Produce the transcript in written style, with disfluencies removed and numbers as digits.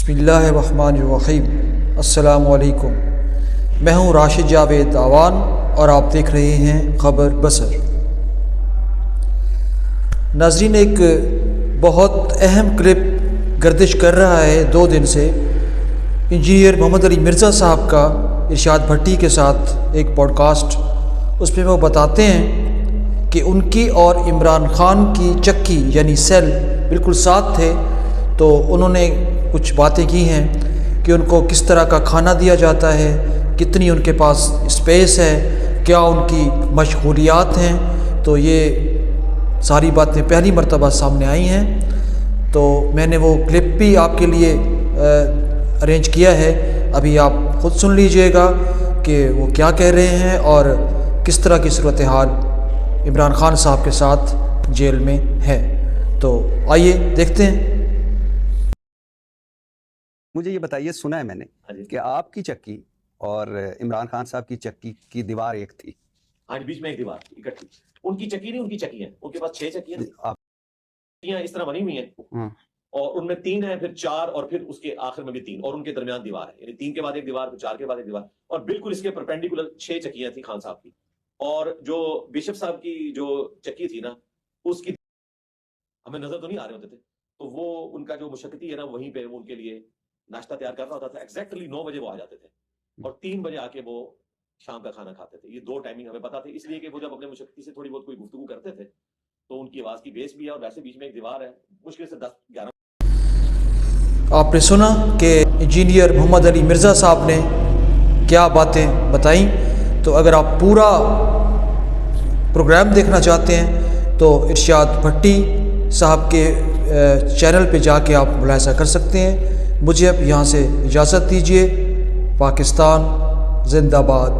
بسم اللہ الرحمن الرحیم۔ السلام علیکم، میں ہوں راشد جاوید آوان اور آپ دیکھ رہے ہیں خبر بصر۔ ناظرین، ایک بہت اہم کلپ گردش کر رہا ہے 2 دن سے۔ انجینئر محمد علی مرزا صاحب کا ارشاد بھٹی کے ساتھ ایک پوڈ کاسٹ، اس میں وہ بتاتے ہیں کہ ان کی اور عمران خان کی چکی یعنی سیل بالکل ساتھ تھے، تو انہوں نے کچھ باتیں کی ہیں کہ ان کو کس طرح کا کھانا دیا جاتا ہے، کتنی ان کے پاس اسپیس ہے، کیا ان کی مشغولیات ہیں۔ تو یہ ساری باتیں پہلی مرتبہ سامنے آئی ہیں، تو میں نے وہ کلپ بھی آپ کے لیے ارینج کیا ہے۔ ابھی آپ خود سن لیجئے گا کہ وہ کیا کہہ رہے ہیں اور کس طرح کی صورتحال عمران خان صاحب کے ساتھ جیل میں ہے۔ تو آئیے دیکھتے ہیں۔ مجھے یہ بتائیے، سنا ہے میں نے کہ آپ کی چکی اور عمران خان صاحب کی چکی کی دیوار ایک تھی۔ ہاں، بیچ میں ایک دیوار اکٹھی۔ ان کی چکی نہیں، ان کی چکی ہیں، ان کے پاس 6 چکیاں اس طرح بنی ہوئی ہیں، اور ان میں 3 ہیں، پھر 4، اور پھر اس کے آخر میں بھی 3، اور ان کے درمیان دیوار ہے، یعنی 3 کے بعد ایک دیوار، پھر 4 کے بعد ایک دیوار، اور بالکل اس کے پرپینڈیکولر 6 چکیاں تھیں خان صاحب کی۔ اور جو بشپ صاحب کی جو چکی تھی نا، اس کی ہمیں نظر تو نہیں آ رہے ہوتے تھے، تو وہ ان کا جو مشقتی ہے نا، وہیں پہ ان کے لیے ناشتہ تیار کر رہا ہوتا تھا۔ ایگزیکٹلی 9 بجے وہ آ جاتے تھے، اور 3 بجے آ کے وہ شام کا کھانا کھاتے تھے۔ یہ 2 ٹائمنگ ہمیں پتا تھے، اس لیے کہ وہ جب اپنے مشقتی سے تھوڑی بہت کوئی گفتگو کرتے تھے تو ان کی آواز کی بیس بھی ہے، اور ویسے بیچ میں ایک دیوار ہے، مشکل سے 10-11۔ آپ نے سنا کہ انجینئر محمد علی مرزا صاحب نے کیا باتیں بتائیں، تو اگر آپ پورا پروگرام دیکھنا چاہتے ہیں تو ارشاد بھٹی صاحب کے چینل پہ جا کے آپ ملاحظہ کر سکتے ہیں۔ مجھے اب یہاں سے اجازت دیجیے۔ پاکستان زندہ باد۔